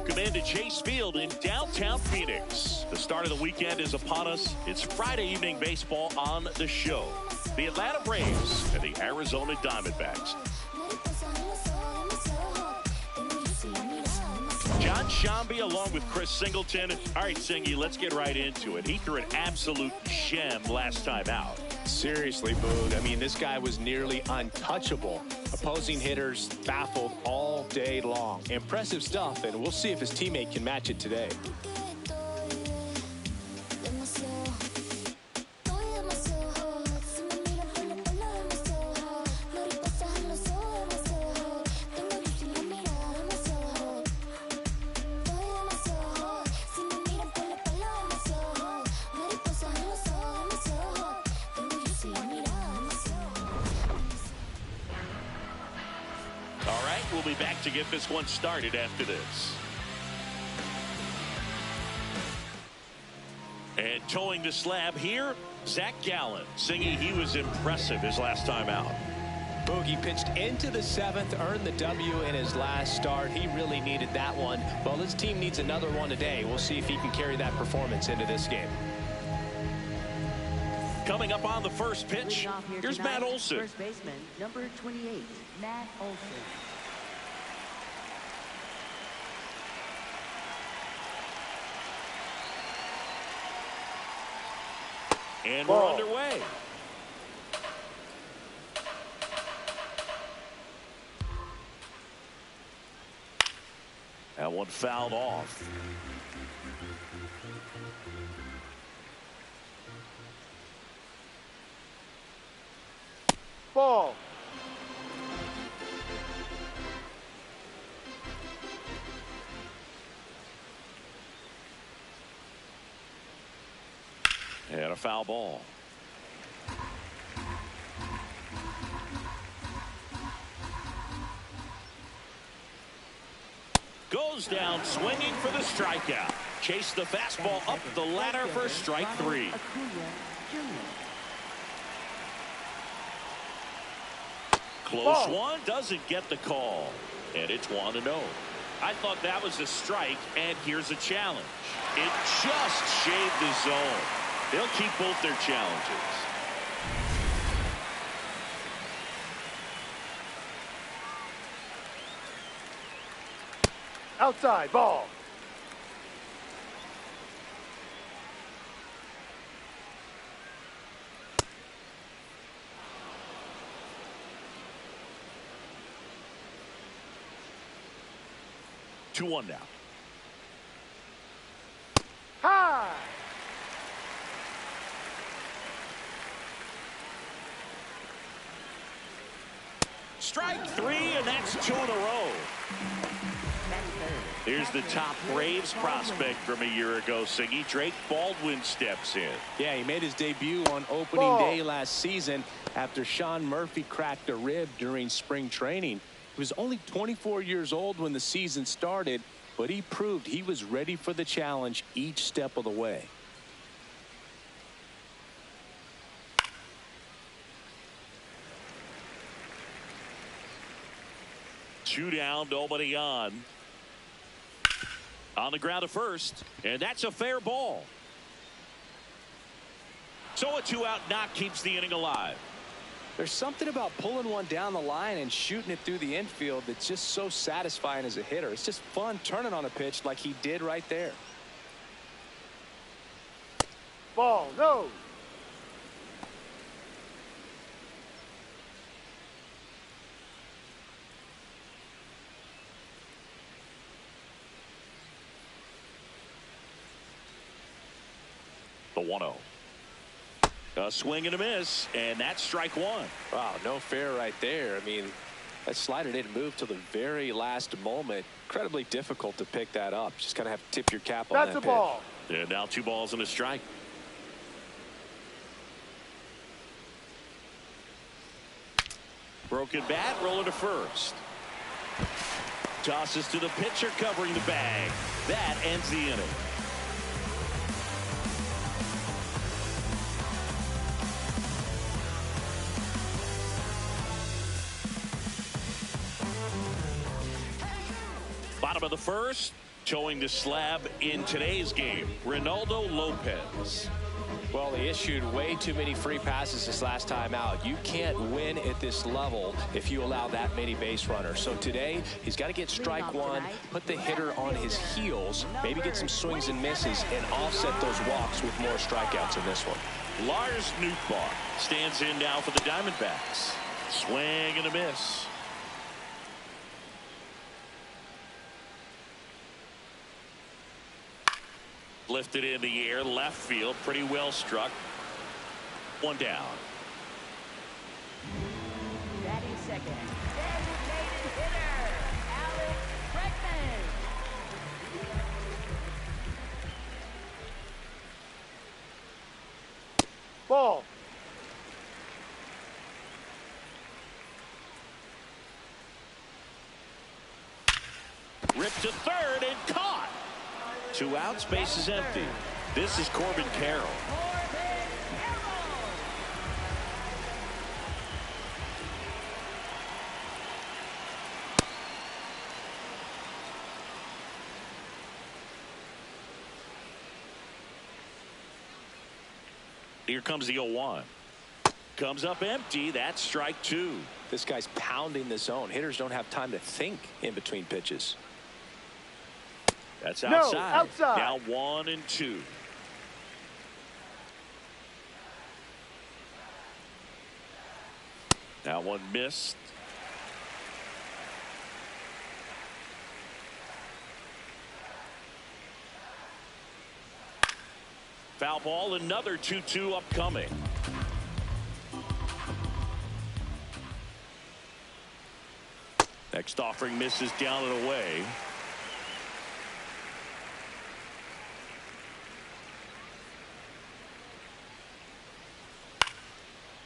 Welcome into Chase Field in downtown Phoenix. The start of the weekend is upon us. It's Friday evening baseball on the show. The Atlanta Braves and the Arizona Diamondbacks. John Shambi along with Chris Singleton. All right, Singy, let's get right into it. He threw an absolute gem last time out. Seriously, Boog. I mean, this guy was nearly untouchable. Opposing hitters baffled all day long. Impressive stuff, and we'll see if his teammate can match it today. We'll be back to get this one started after this. And towing the slab here, Zach Gallen. Singing he was impressive his last time out. Boogie pitched into the seventh, earned the W in his last start. He really needed that one. Well, his team needs another one today. We'll see if he can carry that performance into this game. Coming up on the first pitch, here's Matt Olson. First baseman, number 28, Matt Olson. And we're underway. That one fouled off. Ball. And a foul ball. Goes down swinging for the strikeout. Chase the fastball up the ladder for strike three. Close one, doesn't get the call. And it's 1-0. I thought that was a strike, and here's a challenge. It just shaved the zone. They'll keep both their challenges. Outside, ball. 2-1 now. High. Strike three, and that's 2 in a row. Here's the top Braves prospect from a year ago, Siggy. Drake Baldwin steps in. Yeah, he made his debut on opening day last season after Sean Murphy cracked a rib during spring training. He was only 24 years old when the season started, but he proved he was ready for the challenge each step of the way. Two down, nobody on. On the ground to first, and that's a fair ball. So a 2-out knock keeps the inning alive. There's something about pulling one down the line and shooting it through the infield that's just so satisfying as a hitter. It's just fun turning on a pitch like he did right there. Ball, no. The 1-0. A swing and a miss, and that's strike one. Wow, no fair right there. I mean, that slider didn't move till the very last moment. Incredibly difficult to pick that up. Just kind of have to tip your cap on that pitch. That's a ball. And now 2 balls and a strike. Broken bat, rolling to first. Tosses to the pitcher, covering the bag. That ends the inning. Bottom of the first. Towing the slab in today's game, Ronaldo Lopez. Well, they issued way too many free passes this last time out. You can't win at this level if you allow that many base runners. So today, he's got to get strike one, put the hitter on his heels, maybe get some swings and misses, and offset those walks with more strikeouts in this one. Lars Nootbaar stands in now for the Diamondbacks. Swing and a miss. Lifted in the air, left field, pretty well struck. One down. Batting second, designated hitter, Alex Bregman. Ball. Ripped to third and caught. 2 outs, base is empty. This is Corbin Carroll. Here comes the 0-1. Comes up empty. That's strike 2. This guy's pounding the zone. Hitters don't have time to think in between pitches. That's outside. No, outside. Now 1-2. That one missed. Foul ball, another 2-2 upcoming. Next offering misses down and away.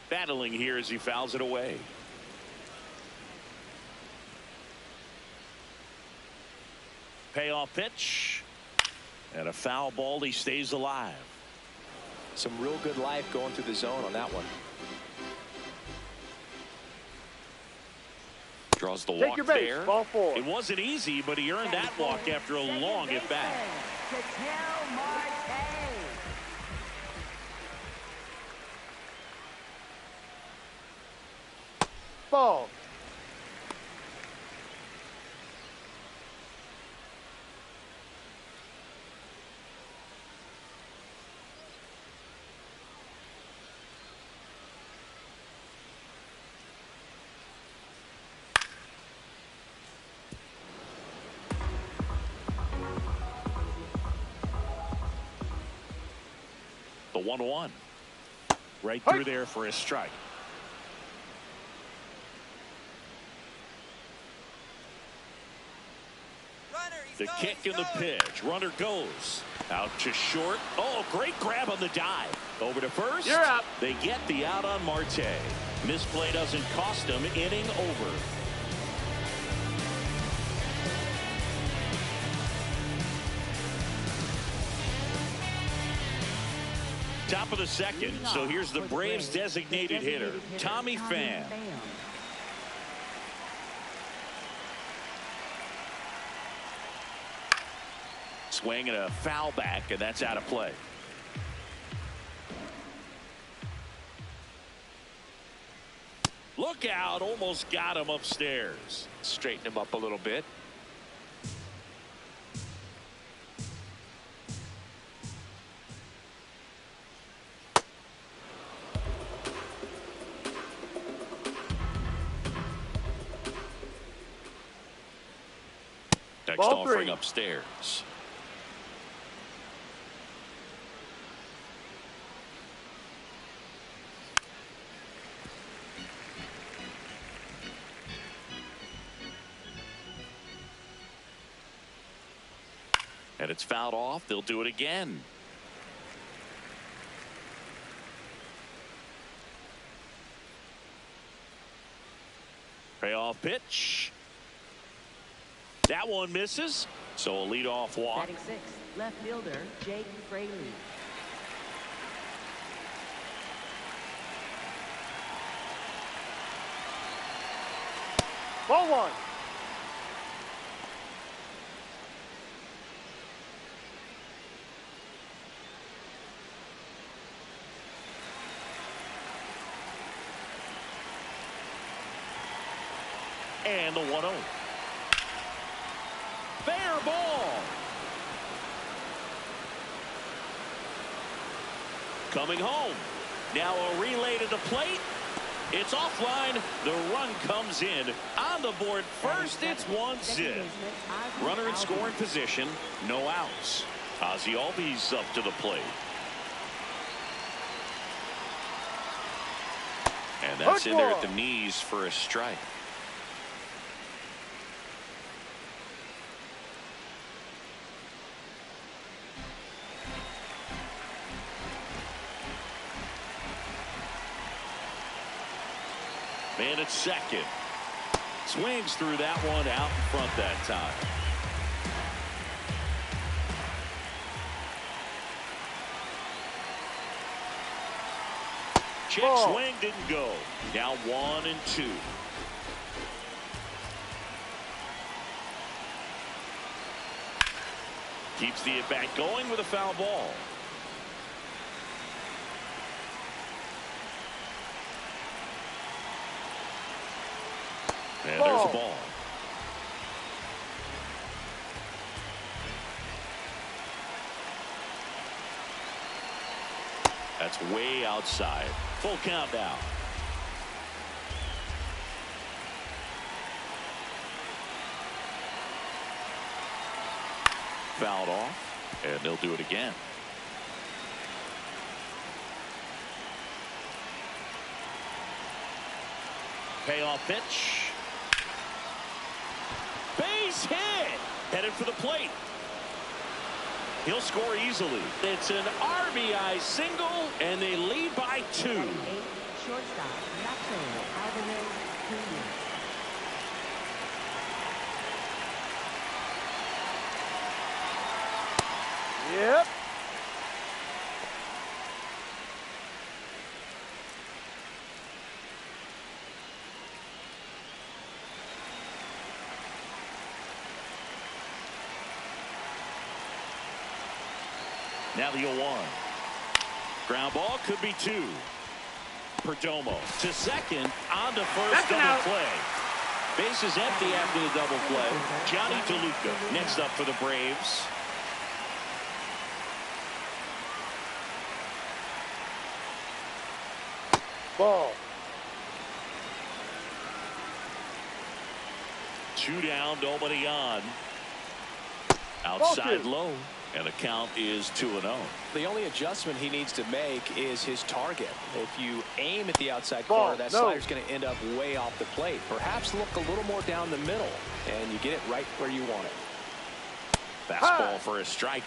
Battling here as he fouls it away. Payoff pitch. And a foul ball. He stays alive. Some real good life going through the zone on that one. Draws the Take walk your base, there. ball 4. It wasn't easy, but he earned that walk after a long at bat. Ball. The 1-1. Right through there for a strike. The kick and the pitch. Runner goes out to short. Oh, great grab on the dive. Over to first. You're up. They get the out on Marte. Misplay doesn't cost them. Inning over. Top of the second. So here's the Braves designated hitter, Tommy Pham. Swing and a foul back, and that's out of play. Look out, almost got him upstairs. Straighten him up a little bit. Next Ball offering 3. upstairs. And it's fouled off. They'll do it again. Payoff pitch. That one misses. So a leadoff walk. Batting sixth, left fielder Jake Fraley. Ball 1. And the 1-0. Fair ball. Coming home. Now a relay to the plate. It's offline. The run comes in. On the board first, it's 1-0. Runner in scoring position. No outs. Ozzie Albies up to the plate. And that's in there at the knees for a strike. Man at second. Swings through that one out in front that time. Check swing didn't go. Now 1-2. Keeps the at bat going with a foul ball. And there's the ball. That's way outside. Full count now. Fouled off, and they'll do it again. Payoff pitch. Base hit. Headed for the plate. He'll score easily. It's an RBI single, and they lead by 2. Shortstop, Nacho Alvarez Jr. Yep. Now the 0-1. Ground ball could be 2. Perdomo to second, on to first, double play. Base is empty after the double play. Johnny DeLuca next up for the Braves. Ball. 2 down, nobody on. Outside low. And the count is 2-0. The only adjustment he needs to make is his target. If you aim at the outside Ball, corner, that slider's going to end up way off the plate. Perhaps look a little more down the middle, and you get it right where you want it. Fastball for a strike.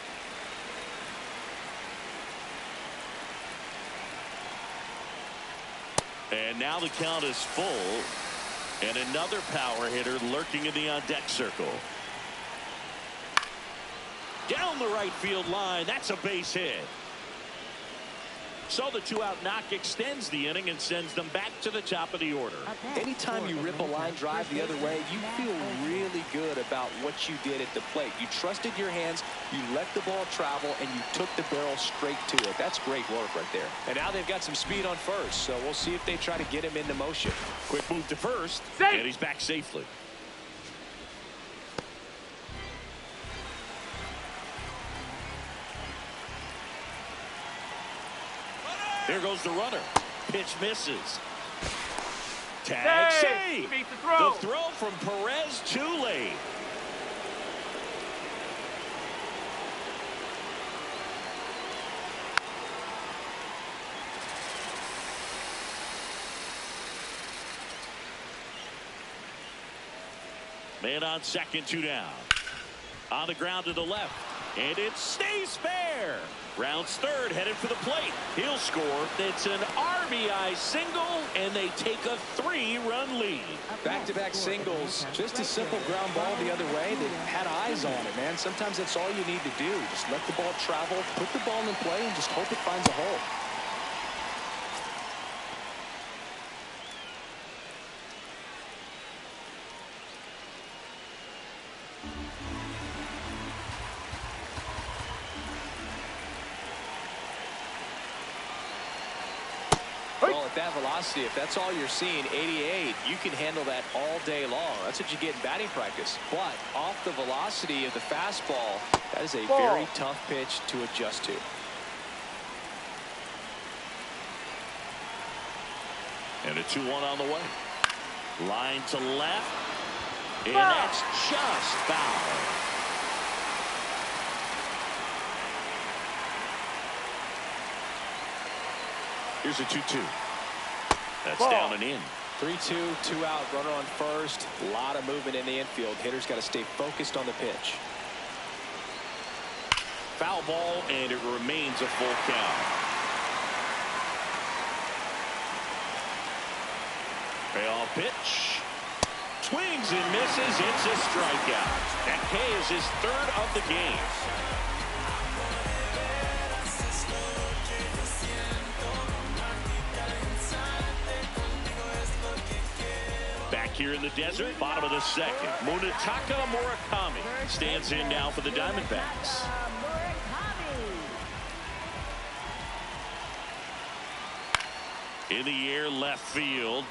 And now the count is full. And another power hitter lurking in the on-deck circle. Down the right field line. That's a base hit. So the 2-out knock extends the inning and sends them back to the top of the order. Anytime you rip a line drive the other way, you feel really good about what you did at the plate. You trusted your hands, you let the ball travel, and you took the barrel straight to it. That's great work right there. And now they've got some speed on first, so we'll see if they try to get him into motion. Quick move to first, Safe. and he's back safely. Here goes the runner. Pitch misses. Tag save. Beat the throw. The throw from Perez too late. Man on second, 2 down. On the ground to the left. And it stays fair. Rounds third, headed for the plate. He'll score. It's an RBI single, and they take a 3-run lead. Back-to-back singles, just a simple ground ball the other way. They had eyes on it, man. Sometimes that's all you need to do. Just let the ball travel, put the ball in play, and just hope it finds a hole. Well, at that velocity, if that's all you're seeing, 88, you can handle that all day long. That's what you get in batting practice. But off the velocity of the fastball, that is a very tough pitch to adjust to. And a 2-1 on the way. Line to left. And that's just foul. Here's a 2-2. That's down and in. 3-2, 2 out, runner on first. A lot of movement in the infield. Hitter's got to stay focused on the pitch. Foul ball, and it remains a full count. Payoff pitch. Swings and misses. It's a strikeout. And K is his third of the game. Back here in the desert, bottom of the second. Munetaka Murakami stands in now for the Diamondbacks. In the air, left field.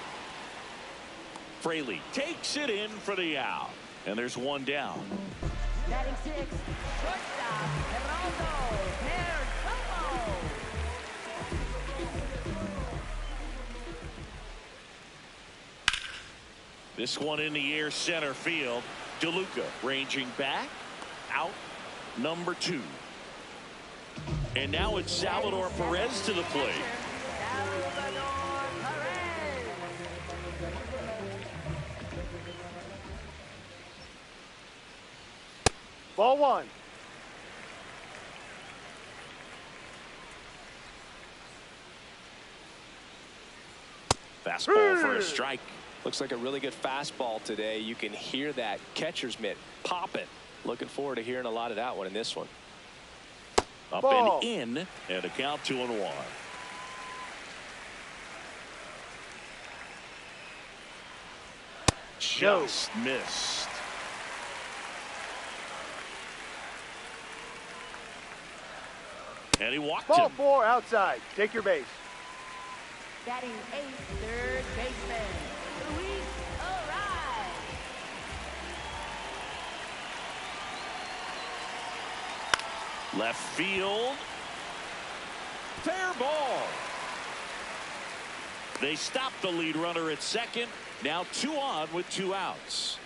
Fraley takes it in for the out. And there's one down. Batting sixth, shortstop, Geraldo Perdomo. This one in the air, center field. DeLuca ranging back, out, number 2. And now it's Salvador Perez to the plate. Salvador Perez. Ball 1. Fastball for a strike. Looks like a really good fastball today. You can hear that catcher's mitt popping. Looking forward to hearing a lot of that one in this one. Up Ball. and in, and a count 2-1. Just missed. And he walked Ball him. 4 outside. Take your base. Batting eighth, third baseman, Luis Ariz. Left field. Fair ball. They stopped the lead runner at second. Now 2 on with 2 outs.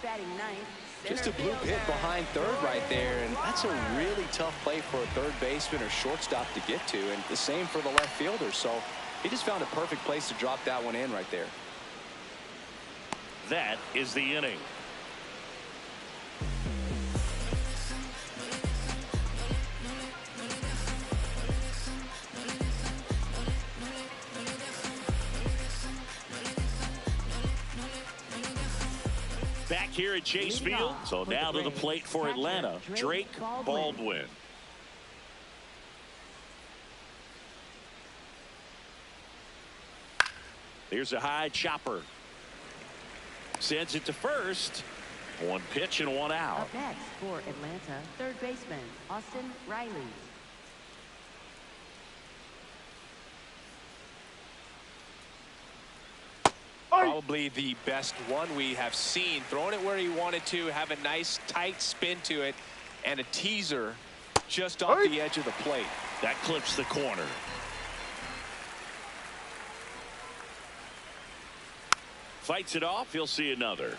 Batting ninth, Just a center blue hit fielder, behind third right there, and that's a really tough play for a third baseman or shortstop to get to, and the same for the left fielder. So he just found a perfect place to drop that one in right there. That is the inning. Back here at Chase Field. So now to the plate for Atlanta, Drake Baldwin. Here's a high chopper. Sends it to first. 1 pitch and 1 out. Up next for Atlanta, third baseman, Austin Riley. Probably the best one we have seen. Throwing it where he wanted to, have a nice tight spin to it, and a teaser just off the edge of the plate. That clips the corner. Fights it off. He'll see another.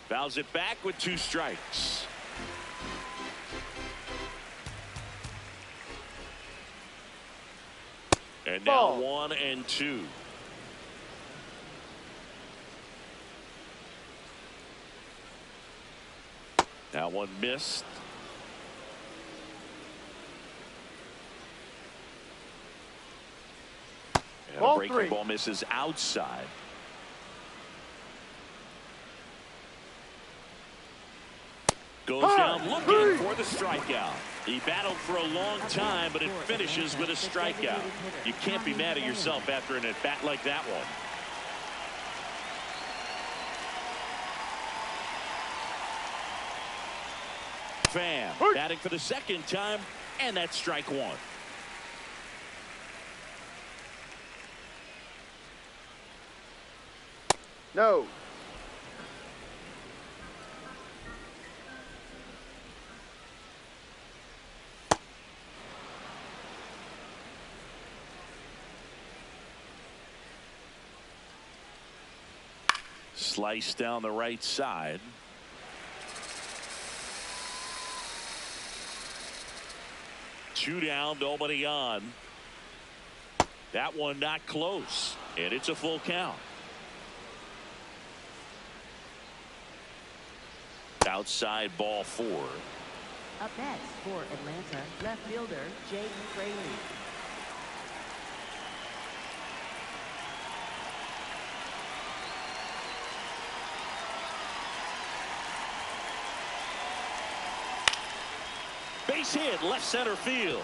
Fouls it back with 2 strikes. And now Ball. 1 and 2. That one missed. And Ball a breaking 3. ball misses outside. Goes down looking for the strikeout. He battled for a long time, but it finishes with a strikeout. You can't be mad at yourself after an at-bat like that one. Pham batting for the second time, and that's strike one. No. Slice down the right side. Two down, nobody on. That one not close, and it's a full count. Outside ball 4. Up next for Atlanta, left fielder Jake Fraley. Base hit, left center field.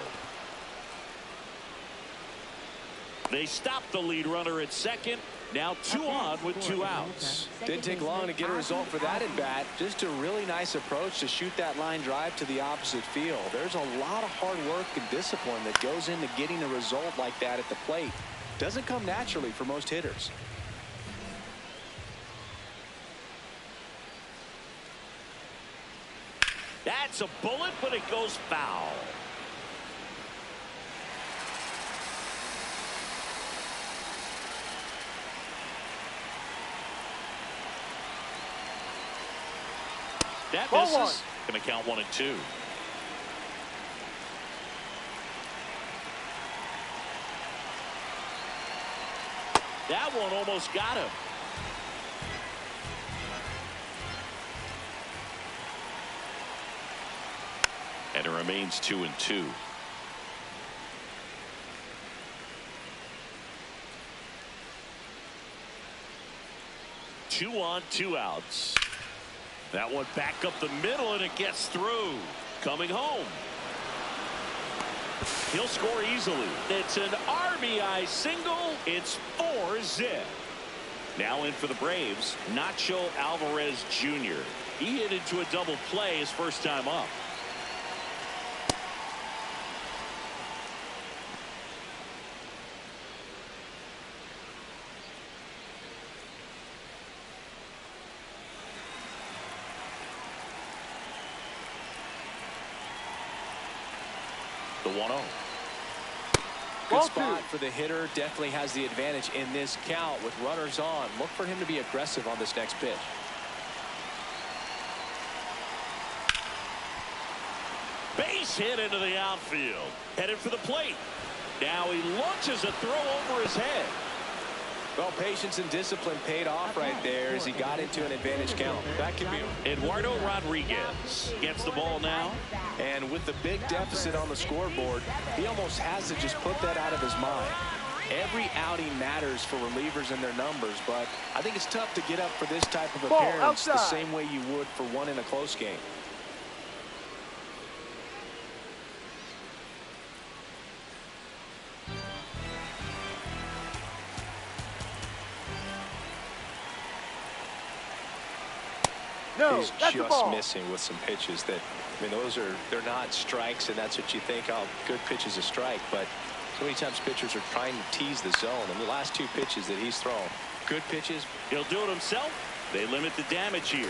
They stopped the lead runner at second. Now 2 on with 2 outs. Didn't take long to get a result for that at bat. Just a really nice approach to shoot that line drive to the opposite field. There's a lot of hard work and discipline that goes into getting a result like that at the plate. Doesn't come naturally for most hitters. That's a bullet, but it goes foul. That misses. Going to count 1 and 2. That one almost got him. And it remains 2 and 2. Two on, 2 outs. That one back up the middle, and it gets through. Coming home. He'll score easily. It's an RBI single. It's 4-zip. Now in for the Braves, Nacho Alvarez Jr. He hit into a double play his first time up. The 1-0. Good spot for the hitter. Definitely has the advantage in this count with runners on. Look for him to be aggressive on this next pitch. Base hit into the outfield. Headed for the plate. Now he launches a throw over his head. Well, patience and discipline paid off right there as he got into an advantage count. That could be. Eduardo Rodriguez gets the ball now. And with the big deficit on the scoreboard, he almost has to just put that out of his mind. Every outing matters for relievers and their numbers, but I think it's tough to get up for this type of appearance the same way you would for one in a close game. No, he's just missing with some pitches that, I mean, they're not strikes, and that's what you think, oh, good pitch is a strike, but so many times pitchers are trying to tease the zone, and the last 2 pitches that he's thrown, good pitches. He'll do it himself. They limit the damage here.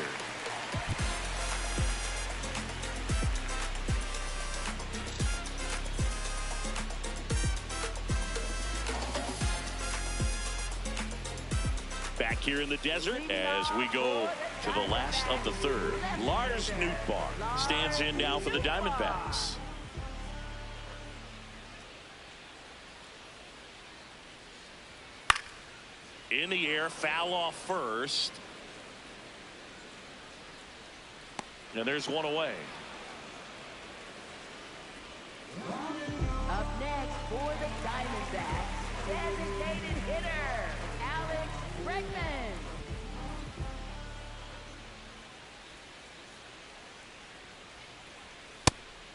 Back here in the desert as we go to the last of the third. Lars Nootbaar stands in now for the Diamondbacks. In the air, foul off first. And there's one away. Up next for the Diamondbacks, designated hitter Alex Bregman.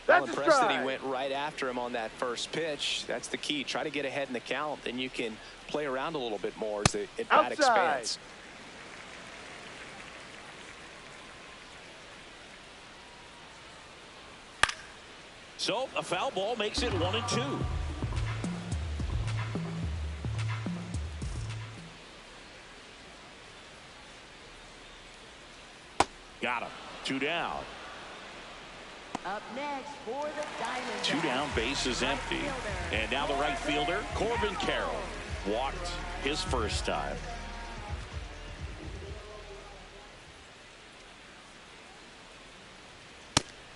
Well, impressed that he went right after him on that first pitch. That's the key. Try to get ahead in the count, then you can play around a little bit more as the at-bat expands. So a foul ball makes it 1-2. Got him. 2 down. Up next for the Diamondbacks. 2 down, base is empty. And now the right fielder, Corbin Carroll, walked his first time.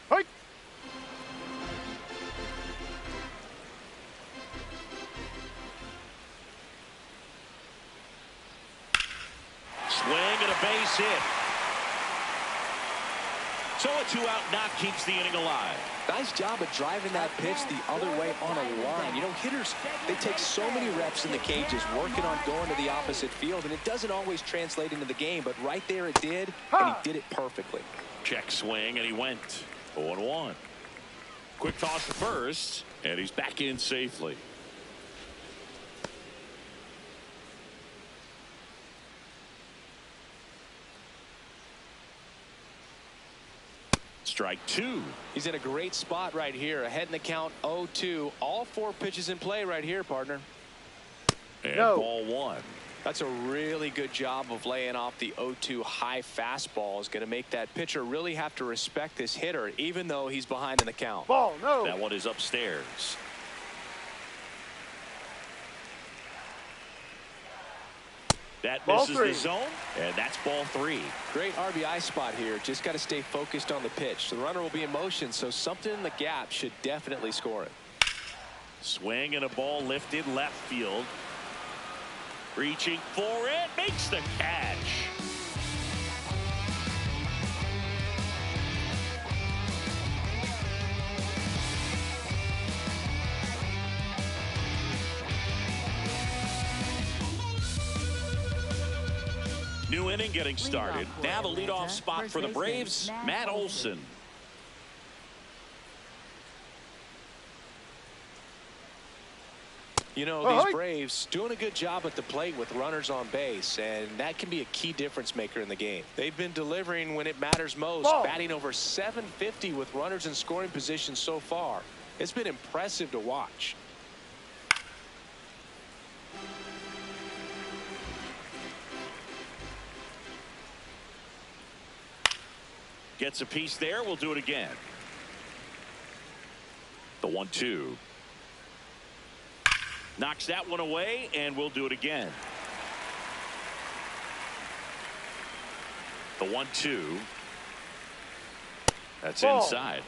Hey. Swing and a base hit. So a 2-out knock keeps the inning alive. Nice job of driving that pitch the other way on a line. You know, hitters, they take so many reps in the cages working on going to the opposite field, and it doesn't always translate into the game, but right there it did, and he did it perfectly. Check swing, and he went 0-1. Quick toss to first, and he's back in safely. Strike 2. He's in a great spot right here. Ahead in the count 0-2. All 4 pitches in play right here, partner. And No. ball 1. That's a really good job of laying off the 0-2 high fastball. Is going to make that pitcher really have to respect this hitter, even though he's behind in the count. Ball, no. That one is upstairs. That Ball misses 3. the zone, and that's ball 3. Great RBI spot here. Just got to stay focused on the pitch. The runner will be in motion, so something in the gap should definitely score it. Swing and a ball lifted left field. Reaching for it, makes the catch. New inning getting started. Now the leadoff spot for the Braves, Matt Olson. You know, these Braves doing a good job at the plate with runners on base, and that can be a key difference maker in the game. They've been delivering when it matters most, batting over .750 with runners in scoring position so far. It's been impressive to watch. Gets a piece there. We'll do it again. The 1-2. Knocks that one away, and we'll do it again. The 1-2. That's ball. inside.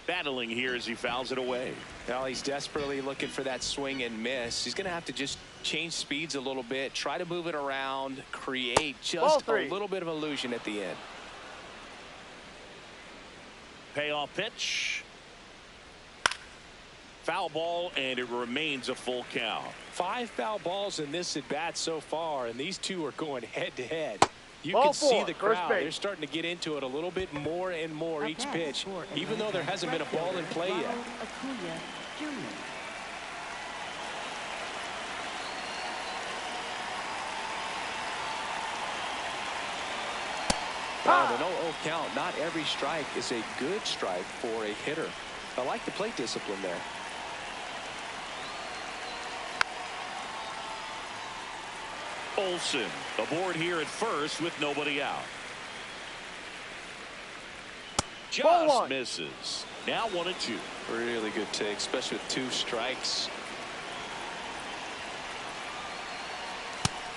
Battling here as he fouls it away. Now he's desperately looking for that swing and miss. He's going to have to just change speeds a little bit, try to move it around, create just a little bit of illusion at the end. Payoff pitch. Foul ball, and it remains a full count. 5 foul balls in this at bat so far, and these two are going head to head. You Ball can see 4, the first crowd. base. They're starting to get into it a little bit more and more each pitch, even though there hasn't been a ball in play yet. Well, the 0-0 count, not every strike is a good strike for a hitter. I like the plate discipline there. Olson aboard here at first with nobody out. Just misses. Now 1-2. Really good take, especially with 2 strikes.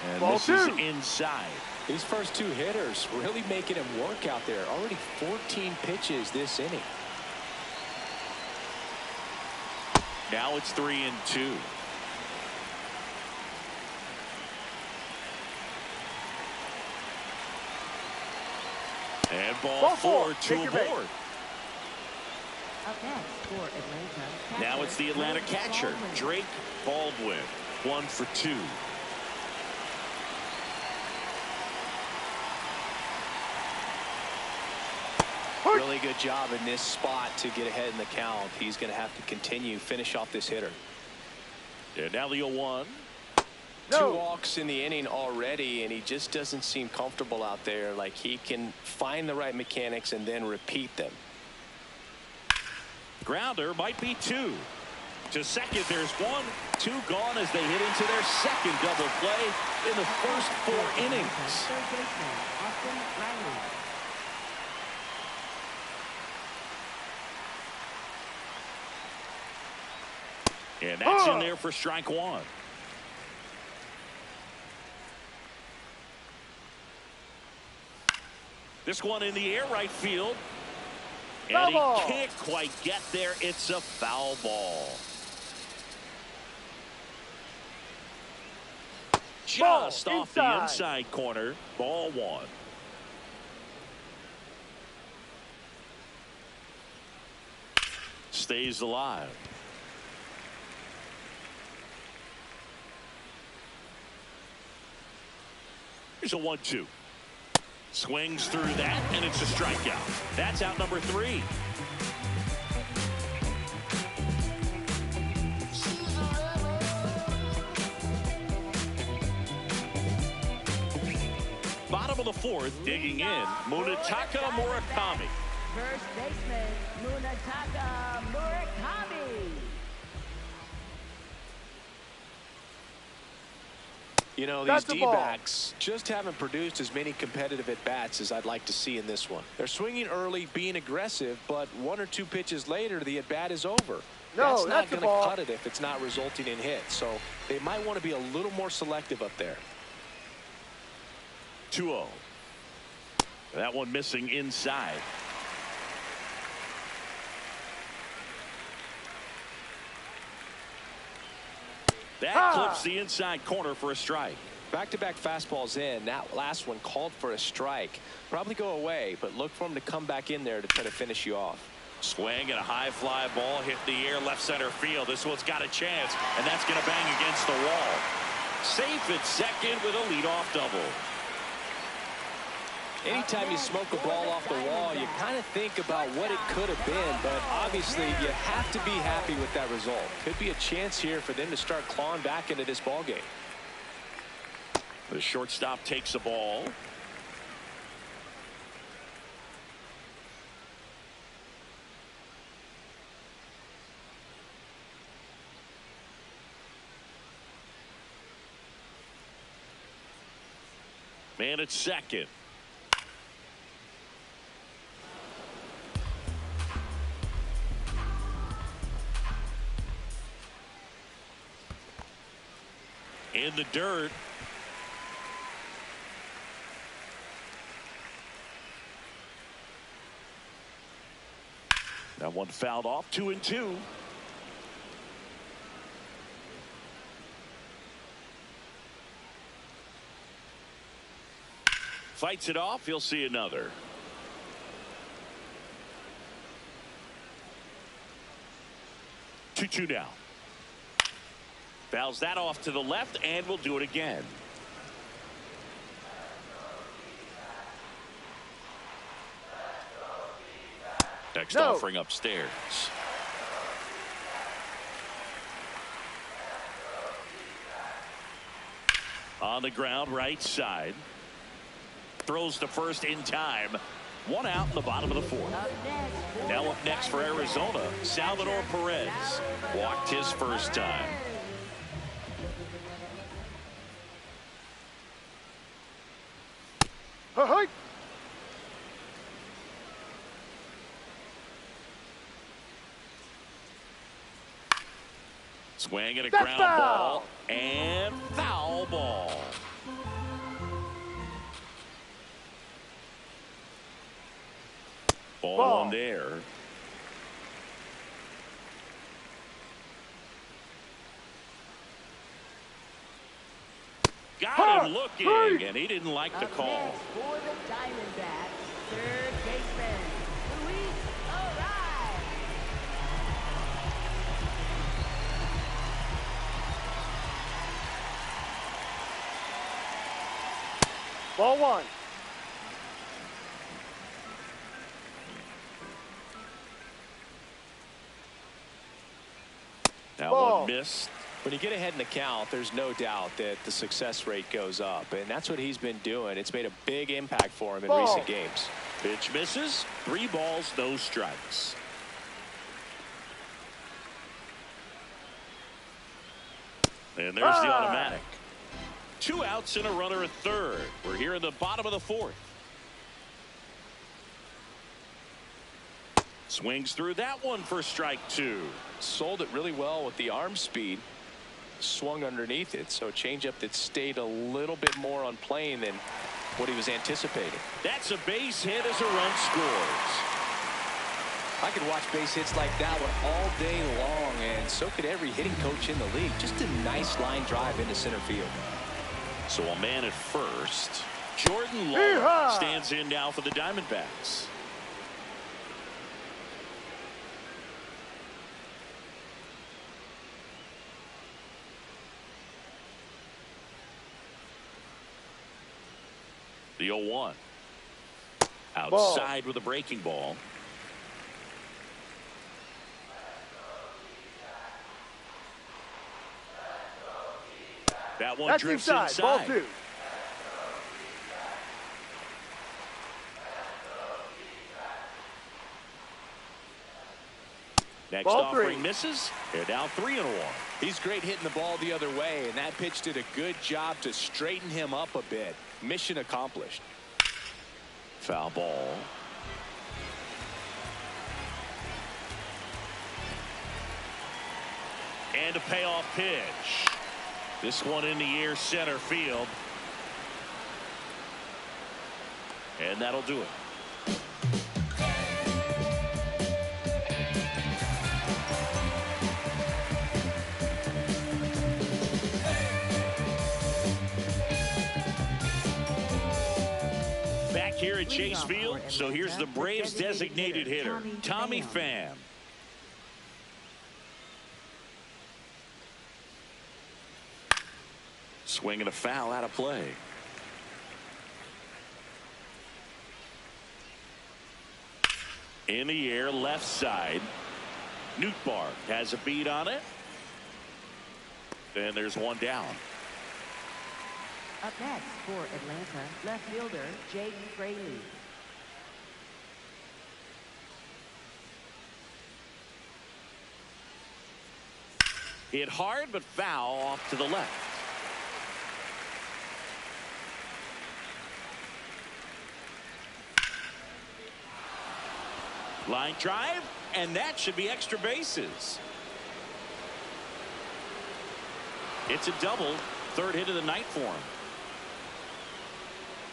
And Ball this is 2. inside. These first 2 hitters really making him work out there. Already 14 pitches this inning. Now it's 3-2. And ball 4 to aboard. Now it's the Atlanta catcher, Drake Baldwin. 1 for 2. Really good job in this spot to get ahead in the count. He's going to have to continue, finish off this hitter. And now the 0-1. 2 walks in the inning already, and he just doesn't seem comfortable out there. Like he can find the right mechanics and then repeat them. Grounder might be 2. To second, there's 1, 2 gone as they hit into their second double play in the first 4 innings. Third baseman, Austin Riley. And that's in there for strike 1. This one in the air right field. And he can't quite get there. It's a foul ball. Just off the inside corner. Ball 1. Stays alive. Here's a 1-2. Swings through that, and it's a strikeout. That's out number 3. Bottom of the 4th, digging in, Munetaka Murakami. First baseman, Munetaka Murakami. You know, these D-backs just haven't produced as many competitive at-bats as I'd like to see in this one. They're swinging early, being aggressive, but 1 or 2 pitches later, the at-bat is over. That's not going to cut it if it's not resulting in hits. So they might want to be a little more selective up there. 2-0. That one missing inside. That clips the inside corner for a strike. Back-to-back fastballs in. That last one called for a strike. Probably go away, but look for him to come back in there to try to finish you off. Swing and a high fly ball hit the air left center field. This one's got a chance, and that's going to bang against the wall. Safe at second with a leadoff double. Anytime you smoke a ball off the wall, you kind of think about what it could have been, but obviously you have to be happy with that result. Could be a chance here for them to start clawing back into this ball game. The shortstop takes the ball. Man at second. In the dirt. That one fouled off. 2-2. Fights it off. He'll see another. Two now. Fouls that off to the left, and we'll do it again. Next offering upstairs. On the ground, right side. Throws to first in time. 1 out in the bottom of the 4th. Now up next for Arizona, Salvador Perez. Walked his first time. Swing and a ground ball and foul ball. Ball on there. Got him looking, and he didn't like the call. For the Diamondbacks, third baseman, Luis O'Reilly. Ball 1. That one missed. When you get ahead in the count, there's no doubt that the success rate goes up, and that's what he's been doing. It's made a big impact for him in recent games. Pitch misses. 3 balls, no strikes. And there's the automatic. 2 outs and a runner at third. We're here in the bottom of the 4th. Swings through that one for strike 2. Sold it really well with the arm speed. Swung underneath it, so a changeup that stayed a little bit more on plane than what he was anticipating. That's a base hit as a run scores. I could watch base hits like that one all day long, and so could every hitting coach in the league. Just a nice line drive into center field. So a man at first. Jordan Love stands in now for the Diamondbacks. The 0-1. Outside with a breaking ball. That one drifts inside. Ball 2. Next Ball offering 3. misses. They're down 3-1. He's great hitting the ball the other way, and that pitch did a good job to straighten him up a bit. Mission accomplished. Foul ball. And a payoff pitch. This one in the air, center field. And that'll do it. Back here at Chase Field, so here's the Braves designated hitter, Tommy Pham. Swinging a foul out of play. In the air, left side. Nootbaar has a beat on it. And there's one down. Up next for Atlanta, left fielder Jake Fraley. Hit hard but foul off to the left. Line drive, and that should be extra bases. It's a double. 3rd hit of the night for him.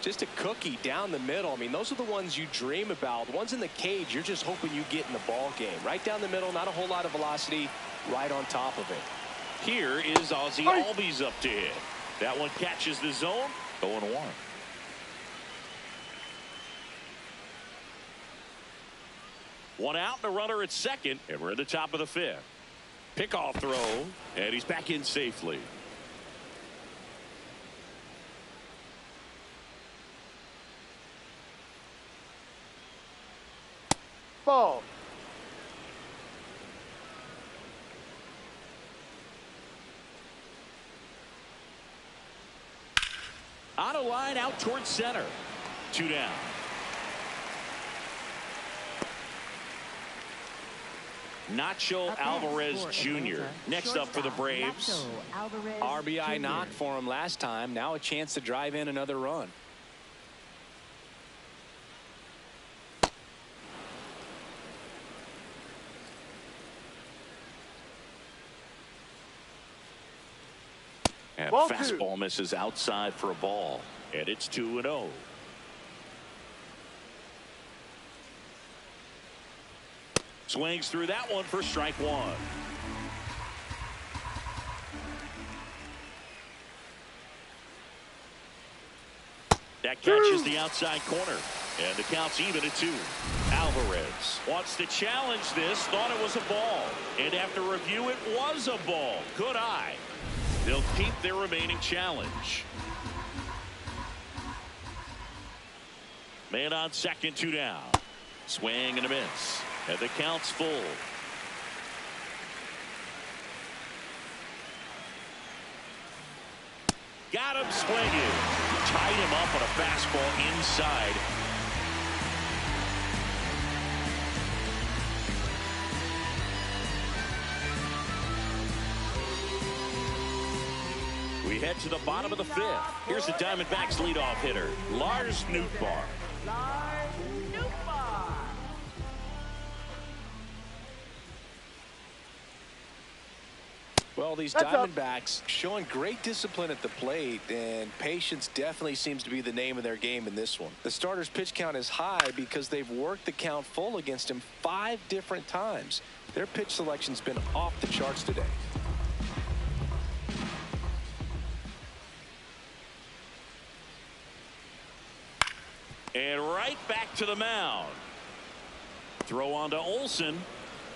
Just a cookie down the middle. I mean, those are the ones you dream about. The ones in the cage, you're just hoping you get in the ball game. Right down the middle, not a whole lot of velocity, right on top of it. Here is Ozzie Albies up to hit. That one catches the zone. 0-1. One out and a runner at second, and we're at the top of the 5th. Pickoff throw, and he's back in safely. Ball. On a line out towards center. 2 down. Nacho Alvarez Jr. Next up for the Braves. RBI knock for him last time. Now a chance to drive in another run. And Ball fastball 2. misses outside for a ball. And it's 2-0. Swings through that one for strike 1. That catches the outside corner. And the count's even at 2. Alvarez wants to challenge this. Thought it was a ball. And after review, it was a ball. Good eye. They'll keep their remaining challenge. Man on second, 2 down. Swing and a miss. And the count's full. Got him swinging. Tied him up on a fastball inside. We head to the bottom of the fifth. Here's the Diamondbacks leadoff hitter, Lars Nootbaar. Lars Nootbaar. Well, these Diamondbacks showing great discipline at the plate, and patience definitely seems to be the name of their game in this one. The starter's pitch count is high because they've worked the count full against him 5 different times. Their pitch selection's been off the charts today. And right back to the mound. Throw on to Olsen.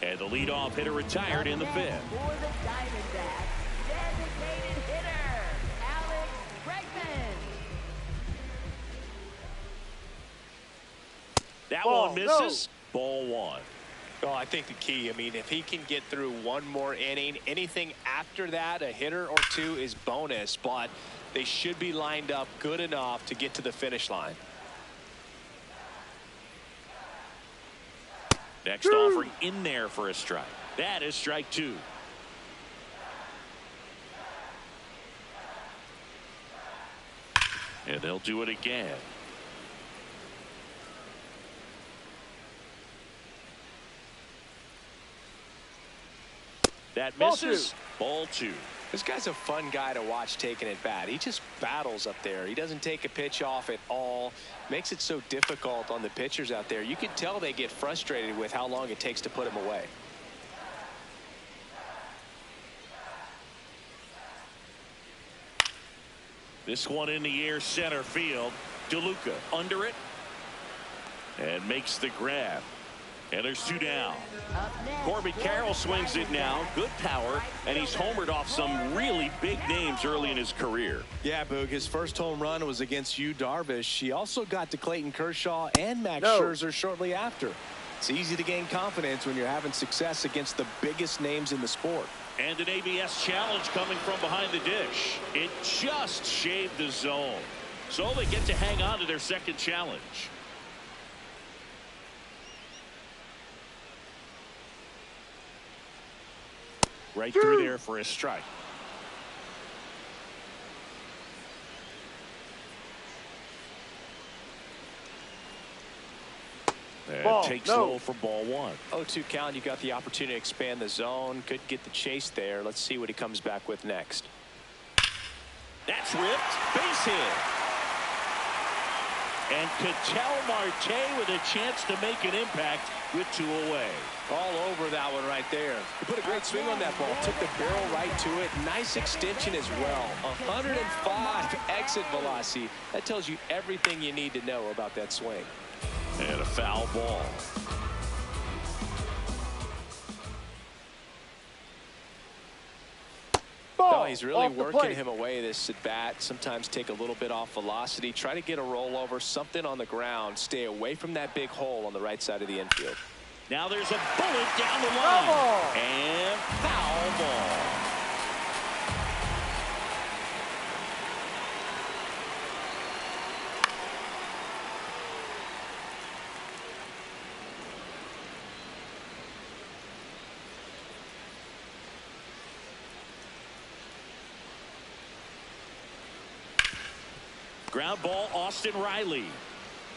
And the leadoff hitter retired in the fifth. For the Diamondbacks, designated hitter, Alex Bregman. That one misses. Ball 1. Well, I think the key, I mean, if he can get through one more inning, anything after that, a hitter or two is bonus, but they should be lined up good enough to get to the finish line. Next offering in there for a strike. That is strike 2. And they'll do it again. That misses. Ball 2. This guy's a fun guy to watch taking at bat. He just battles up there. He doesn't take a pitch off at all. Makes it so difficult on the pitchers out there. You can tell they get frustrated with how long it takes to put him away. This one in the air, center field. DeLuca under it and makes the grab. And there's 2 down. Corbin Carroll swings it now. Good power, and he's homered off some really big names early in his career. Yeah, Boog, his first home run was against Yu Darvish. He also got to Clayton Kershaw and Max Scherzer shortly after. It's easy to gain confidence when you're having success against the biggest names in the sport. And an ABS challenge coming from behind the dish. It just shaved the zone. So they get to hang on to their second challenge. Right through there for a strike. And takes low for ball 1. 0-2 count. You got the opportunity to expand the zone. Could get the chase there. Let's see what he comes back with next. That's ripped. Base hit. And Ketel Marte with a chance to make an impact with 2 away. All over that one right there. He put a great swing on that ball. Took the barrel right to it. Nice extension as well. 105 exit velocity. That tells you everything you need to know about that swing. And a foul ball. No, he's really working him away this at bat. Sometimes take a little bit off velocity. Try to get a rollover, something on the ground. Stay away from that big hole on the right side of the infield. Now there's a bullet down the line. And foul ball. Ground ball, Austin Riley.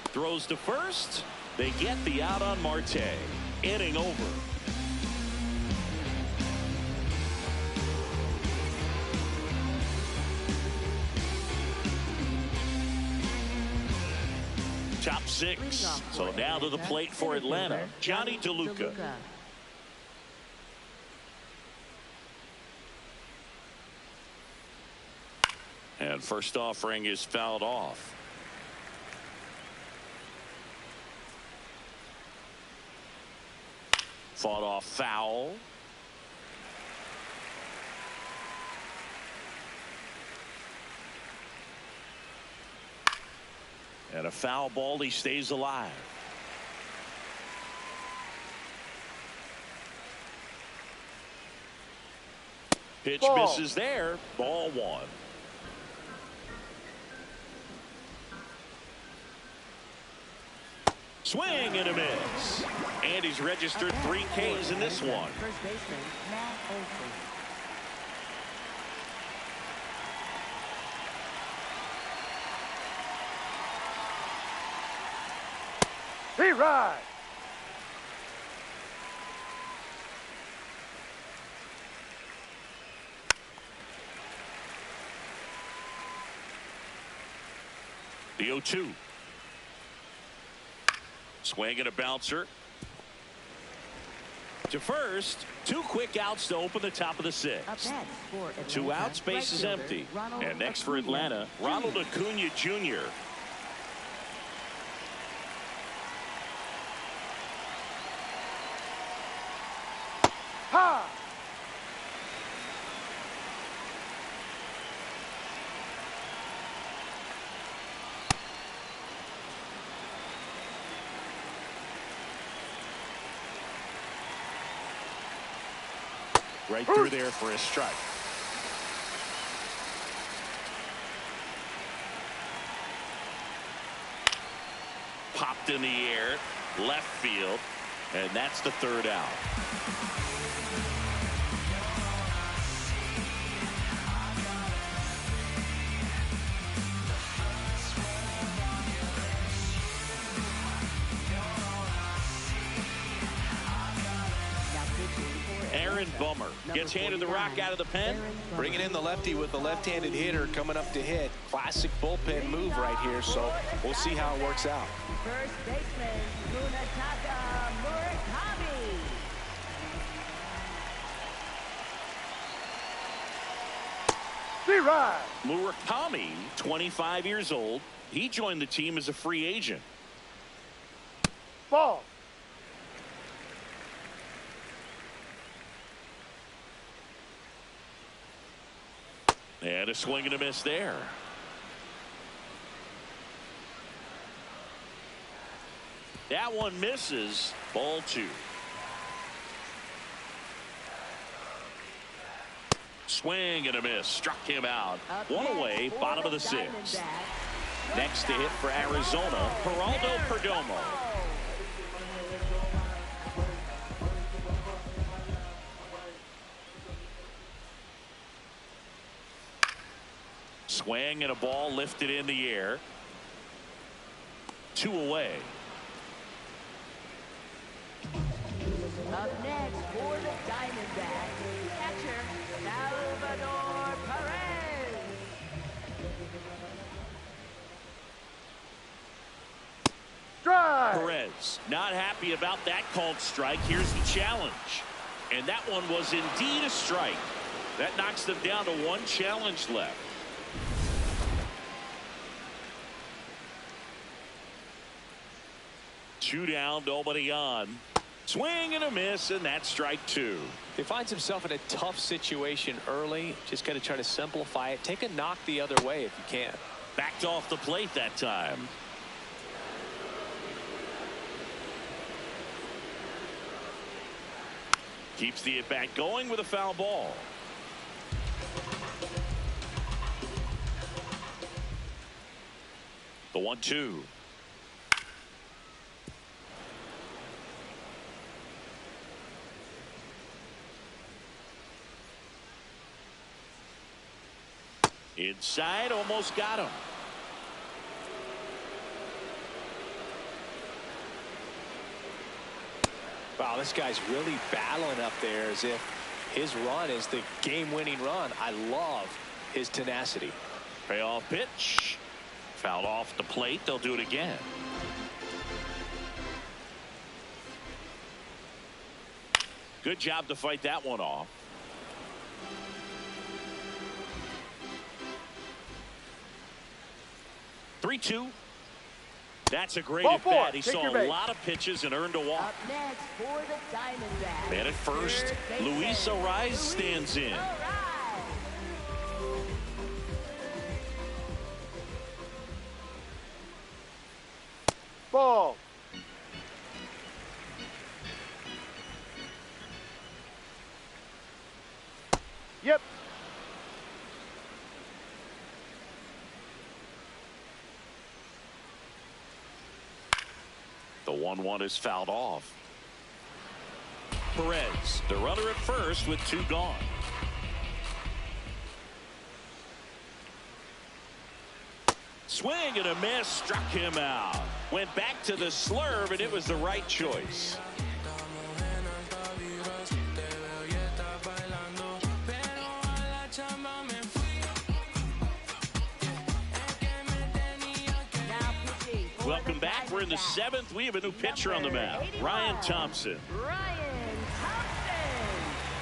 Throws to first. They get the out on Marte. Inning over. Top 6. So now to the plate for Atlanta. Johnny DeLuca. And first offering is fouled off. Fought off foul. And a foul ball. He stays alive. Pitch misses there. Ball 1. Swing and a miss. And he's registered 3 Ks in this one. First baseman, Matt Olson. He ride. The 0-2. Swing and a bouncer. To first. 2 quick outs to open the top of the 6th. Up next for Atlanta, 2 outs, base is right fielder, empty. Ronald And next for Acuna Atlanta, Jr. Ronald Acuna Jr. Ha! Right through there for a strike. Popped in the air, left field, and that's the 3rd out. Aaron Bummer gets handed the rock out of the pen. Bringing in the lefty with the left-handed hitter coming up to hit. Classic bullpen move right here, so we'll see how it works out. First baseman, Munetaka Murakami. He ride. Murakami, 25 years old. He joined the team as a free agent. Ball. And a swing and a miss there. That one misses. Ball 2. Swing and a miss. Struck him out. Up One next away, for bottom of the the 6th. Diamondbacks, Next to hit for Arizona, Geraldo Perdomo. Swing and a ball lifted in the air. 2 away. Up next for the Diamondbacks, catcher Salvador Perez. Drive. Perez not happy about that called strike. Here's the challenge. And that one was indeed a strike. That knocks them down to 1 challenge left. Two down, nobody on. Swing and a miss, and that's strike 2. He finds himself in a tough situation early. Just got to try to simplify it. Take a knock the other way if you can. Backed off the plate that time. Keeps the at-bat going with a foul ball. The 1-2. Inside, almost got him. Wow, this guy's really battling up there as if his run is the game-winning run. I love his tenacity. Payoff pitch. Fouled off the plate. They'll do it again. Good job to fight that one off. Three-two. That's a great Ball at four. bat. He Take saw your a base. lot of pitches and earned a walk. Up next for the Diamondbacks. Man at first, third baseman, Luis Arraez stands in. Arraez. Ball. Yep. The 1-1 is fouled off. Perez, the runner at first with 2 gone. Swing and a miss, struck him out. Went back to the slurve, and it was the right choice. Welcome back. We're in the 7th. We have a new pitcher on the mound, Ryan Thompson. Ryan Thompson.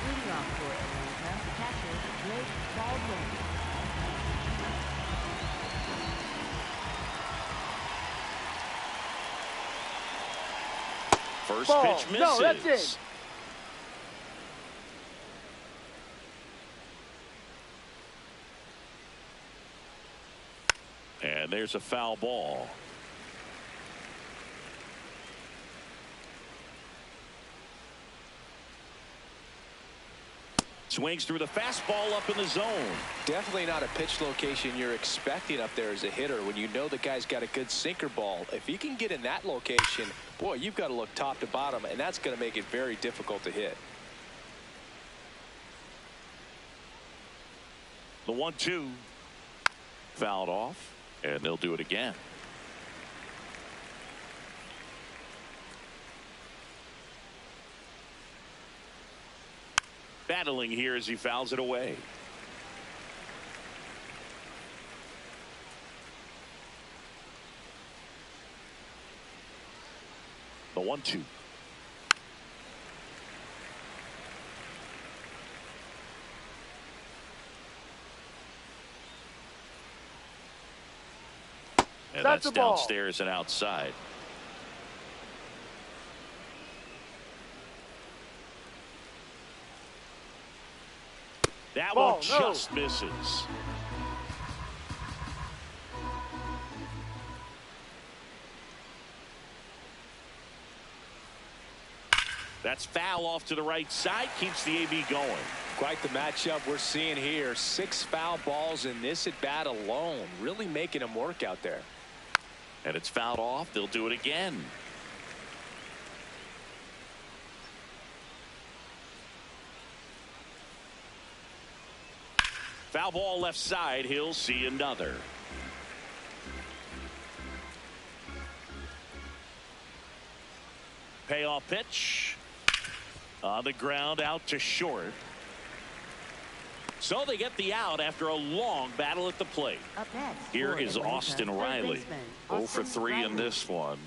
Leading off for Atlanta, the catcher, Blake Baldwin. First Ball. pitch misses. No, that's it. And there's a foul ball. Swings through the fastball up in the zone. Definitely not a pitch location you're expecting up there as a hitter when you know the guy's got a good sinker ball. If he can get in that location, boy, you've got to look top to bottom, and that's going to make it very difficult to hit. The 1-2 fouled off, and they'll do it again. Battling here as he fouls it away. The 1-2. And that's the ball. downstairs and outside. That Ball, one just misses. That's foul off to the right side. Keeps the AB going. Quite the matchup we're seeing here. 6 foul balls in this at bat alone. Really making him work out there. And it's fouled off. They'll do it again. Foul ball left side. He'll see another. Payoff pitch. On the ground out to short. So they get the out after a long battle at the plate. Up next, Here for is Atlanta, Austin third Riley. baseman, 0 for Austin 3 in Riley. this one.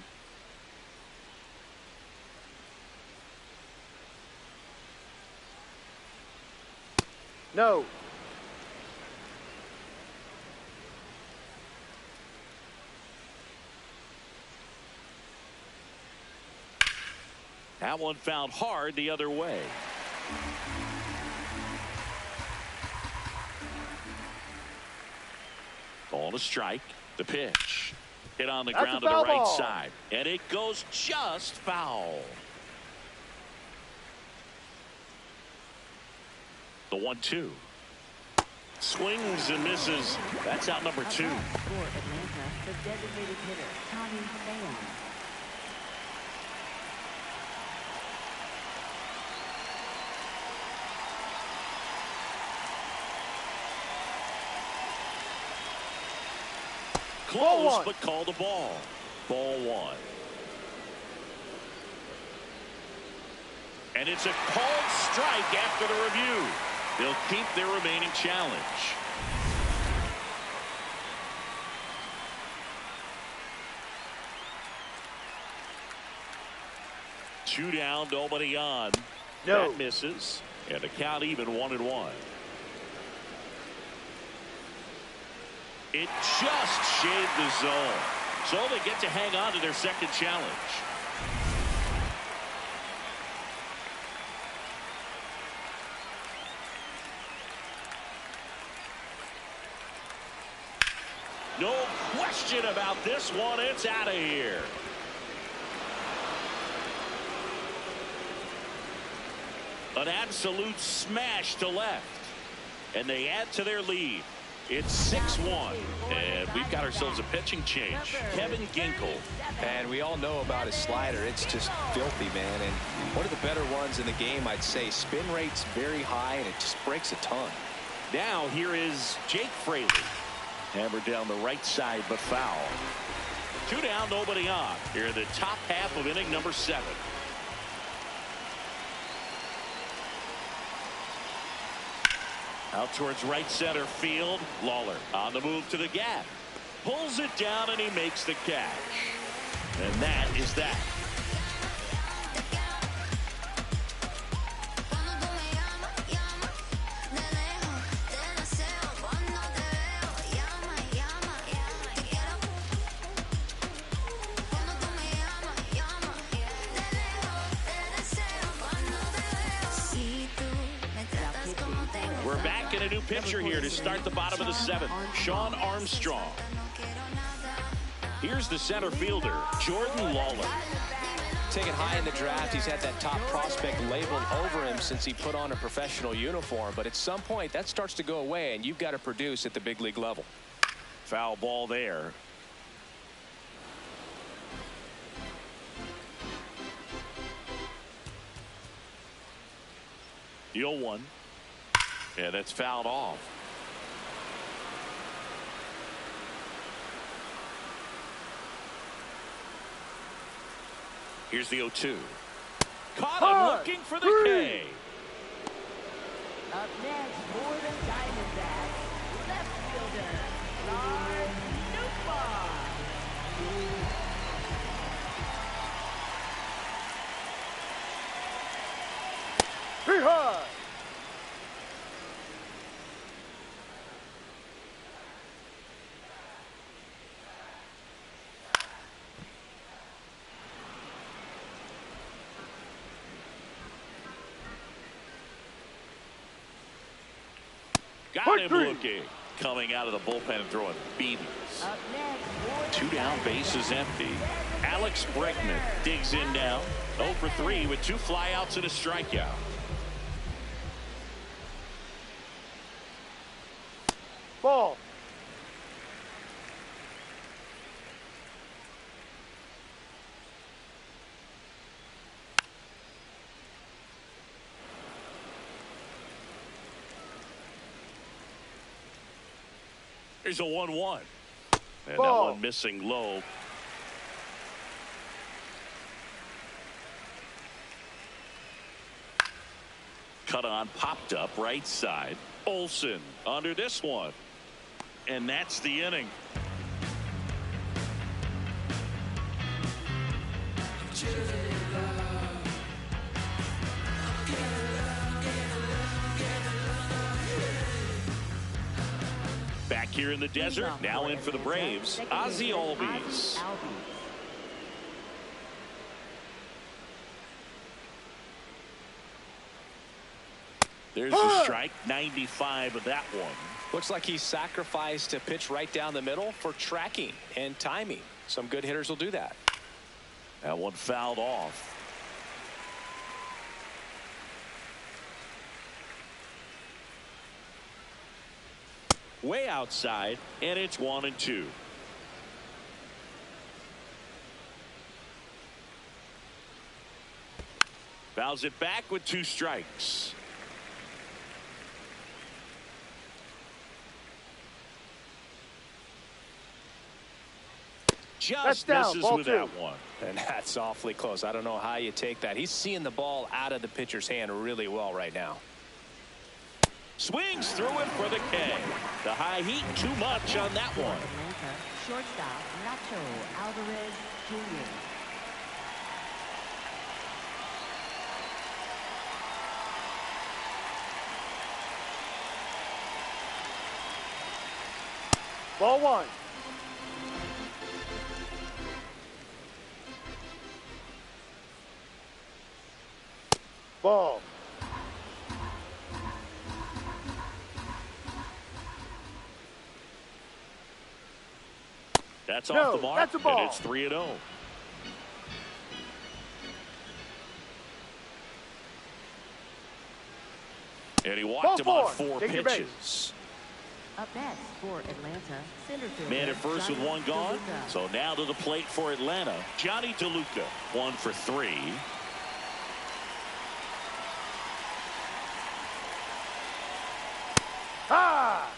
No. That one found hard the other way. Ball to strike. The pitch. Hit on the That's ground a to the foul right ball. side. And it goes just foul. The 1-2. Swings and misses. That's out number 2. Up next, for Atlanta, the designated hitter, Tommy Pham. Ball Close, one. but call the ball. Ball 1. And it's a called strike after the review. They'll keep their remaining challenge. Two down, nobody on. No. That misses. And the count even 1-1. It just shaved the zone. So they get to hang on to their second challenge. No question about this one. It's out of here. An absolute smash to left. And they add to their lead. It's 6-1, and we've got ourselves a pitching change. Kevin Ginkel. And we all know about his slider. It's just filthy, man. And one of the better ones in the game, I'd say. Spin rate's very high, and it just breaks a ton. Now here is Jake Fraley. Hammered down the right side, but foul. 2 down, nobody on. Here in the top half of inning number 7. Out towards right center field. Lawler on the move to the gap. Pulls it down, and he makes the catch. And that is that. We're back in a new pitcher here to start the bottom of the 7th. Sean Armstrong. Here's the center fielder, Jordan Lawler. Taken high in the draft, he's had that top prospect labeled over him since he put on a professional uniform. But at some point, that starts to go away, and you've got to produce at the big league level. Foul ball there. The 0-1. Yeah, that's fouled off. Here's the 0-2. Caught him looking for the K. Up next for the Diamondbacks, left fielder, Lars Nootbaar. Three high. Got him looking. Coming out of the bullpen and throwing beanies. Up next, 2 down, bases empty. Alex Bregman digs in now. 0 for 3 with 2 flyouts and a strikeout. Ball. Here's a 1-1. And Ball. that one missing low. Cut on, popped up right side. Olsen under this one. And that's the inning. Back here in the desert, now in for the Braves, Ozzie Albies. There's a strike, 95 of that one. Looks like he sacrificed a pitch right down the middle for tracking and timing. Some good hitters will do that. That one fouled off. Way outside, and it's 1-2. Fouls it back with 2 strikes. Just misses with that one. And that's awfully close. I don't know how you take that. He's seeing the ball out of the pitcher's hand really well right now. Swings through it for the K. The high heat, too much on that one. Shortstop Nacho Alvarez Jr. Ball 1. Ball. That's off the mark, that's a ball. and it's 3-0. And he walked him on 4 pitches. Up next for Atlanta, center fielder Man at first with Johnny one gone. DeLuca. So now to the plate for Atlanta. Johnny DeLuca, 1 for 3. Ha!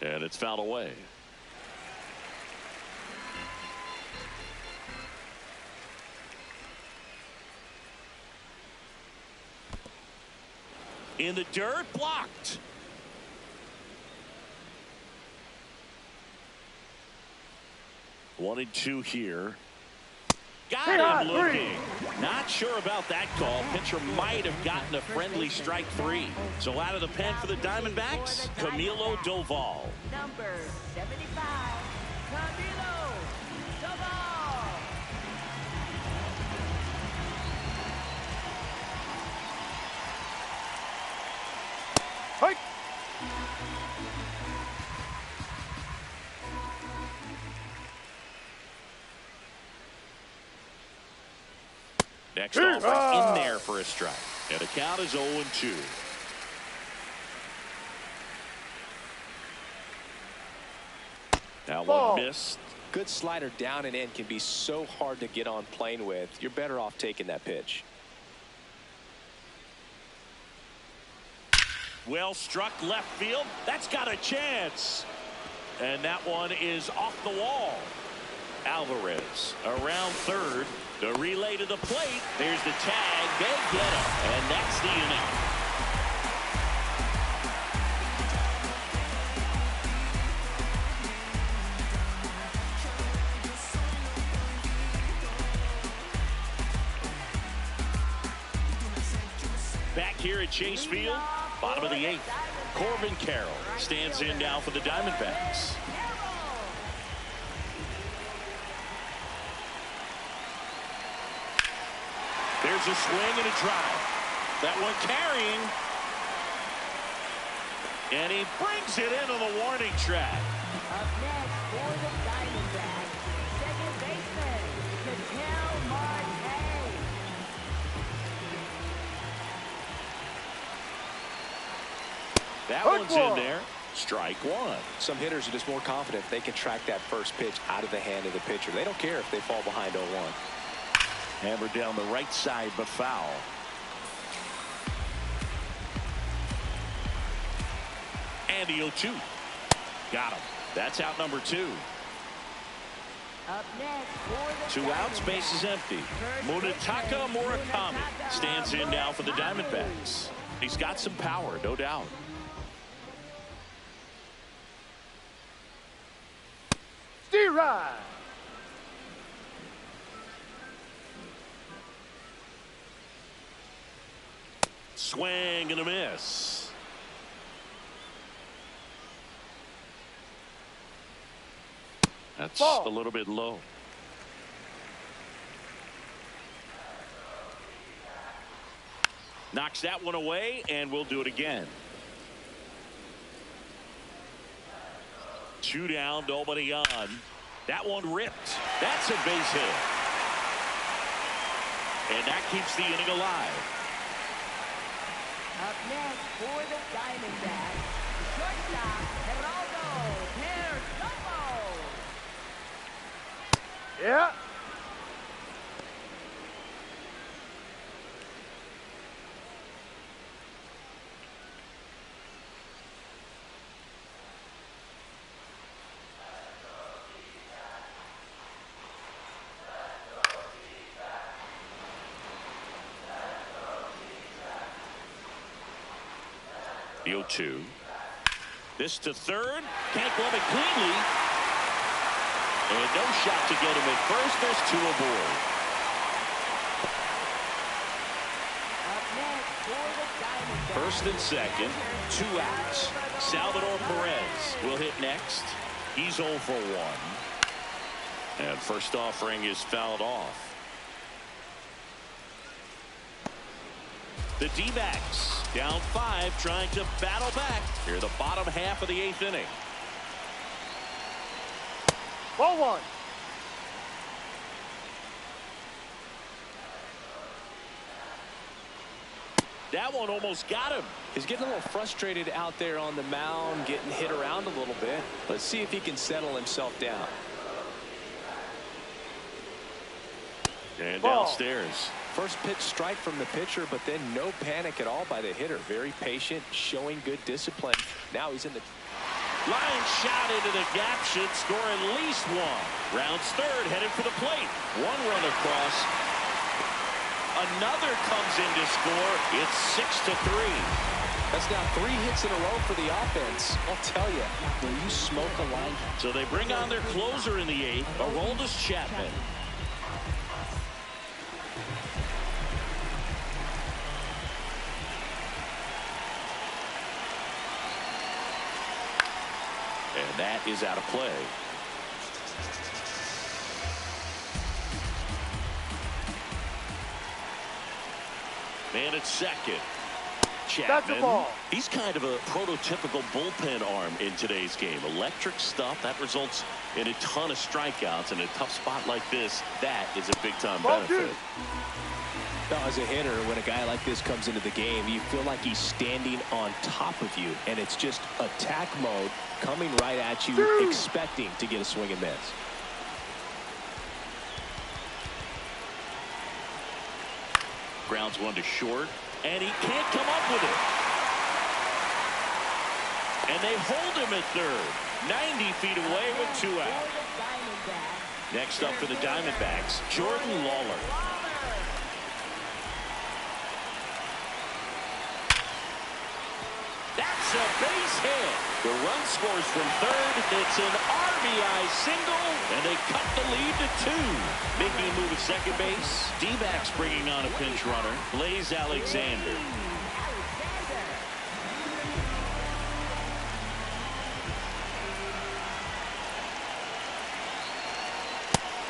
And it's fouled away. In the dirt, blocked. One and two here. Got him looking. Not sure about that call. Pitcher might have gotten a friendly strike 3. So out of the pen for the Diamondbacks, Camilo Doval. Number 75, Camilo Doval. Fight! Next offer in there for a strike. And the count is 0-2. Now one missed. Good slider down and in can be so hard to get on plane with. You're better off taking that pitch. Well struck left field. That's got a chance. And that one is off the wall. Alvarez around third. The relay to the plate. There's the tag. They get him. And that's the inning. Back here at Chase Field, bottom of the 8th. Corbin Carroll stands in now for the Diamondbacks. There's a swing and a drive. That one carrying. And he brings it into the warning track. Up next for the Diamondbacks, second baseman, Ketel Marte. That one's in there. Strike 1. Some hitters are just more confident they can track that first pitch out of the hand of the pitcher. They don't care if they fall behind 0-1. Hammered down the right side, but foul. And the 0-2. Got him. That's out number 2. Up next for the 2 outs, base is empty. Munetaka Murakami stands in now for the Diamondbacks. He's got some power, no doubt. D-Ride! Swing and a miss. That's a little bit low. Knocks that one away, and we'll do it again. 2 down, nobody on. That one ripped. That's a base hit. And that keeps the inning alive. Up next for the Diamondbacks, shortstop, Geraldo Perdomo. Yeah. The 0-2. This to third. Can't glove it cleanly. And no shot to get him at first. There's 2 aboard. Up next for the Diamondbacks. First and second. 2 outs. Salvador Perez will hit next. He's 0 for 1. And first offering is fouled off. The D-backs down 5, trying to battle back here the bottom half of the 8th inning. Ball 1. That one almost got him. He's getting a little frustrated out there on the mound, getting hit around a little bit. Let's see if he can settle himself down. And downstairs. First pitch strike from the pitcher, but then no panic at all by the hitter. Very patient, showing good discipline. Now he's in the line shot into the gap, should score at least one. Rounds third, headed for the plate. One run across. Another comes in to score. It's 6-3. That's now 3 hits in a row for the offense. I'll tell you, when you smoke a line. So they bring on their closer in the 8th, Aroldis Chapman. And that is out of play. Man at second. Chapman. He's kind of a prototypical bullpen arm in today's game. Electric stuff that results in a ton of strikeouts. In a tough spot like this, that is a big-time benefit. Now, as a hitter, when a guy like this comes into the game, you feel like he's standing on top of you, and it's just attack mode coming right at you, expecting to get a swing and miss. Grounds one to short, and he can't come up with it. And they hold him at third, 90 feet away with 2 out. Next up for the Diamondbacks, Jordan Lawler. That's a base hit. The run scores from third. It's an RBI single, and they cut the lead to 2. Making a move at second base. D-backs bringing on a pinch runner, Blaze Alexander.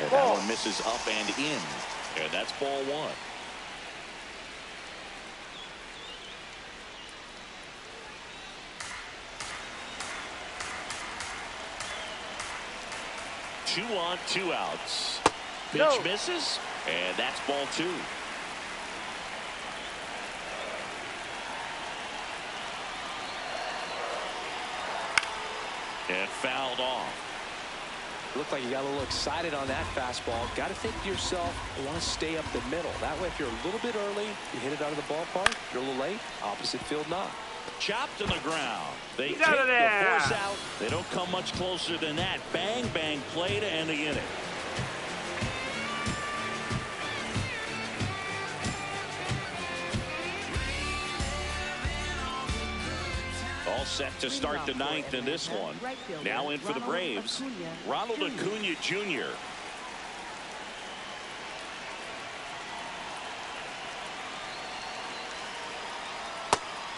And that one misses up and in. And that's ball 1. Two on, 2 outs. Pitch misses, and that's ball 2. And fouled off. Looked like you got a little excited on that fastball. Got to think to yourself, I want to stay up the middle. That way, if you're a little bit early, you hit it out of the ballpark. If you're a little late, opposite field knock. Chopped on the ground. They take the force out. They don't come much closer than that. Bang, bang play to end the inning. All set to start the 9th in this one. Now in for the Braves, Ronald Acuna Jr.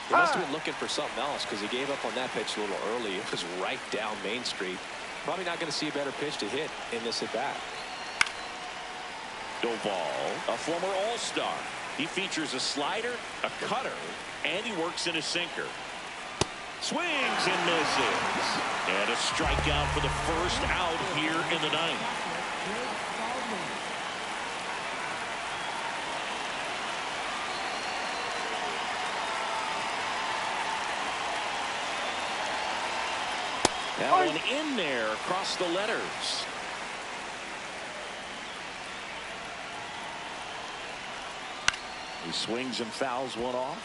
He must have been looking for something else because he gave up on that pitch a little early. It was right down Main Street. Probably not going to see a better pitch to hit in this at bat. Doval, a former All-Star. He features a slider, a cutter, and he works in a sinker. Swings and misses. And a strikeout for the first out here in the 9th. That one in there across the letters. He swings and fouls one off.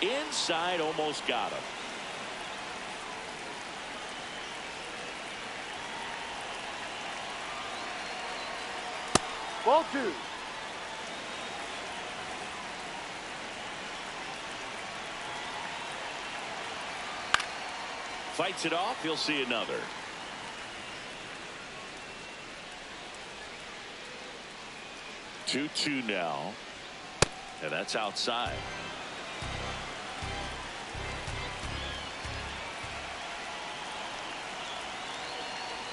Inside, almost got him. Ball 2. Fights it off. He'll see another. Two now. And that's outside.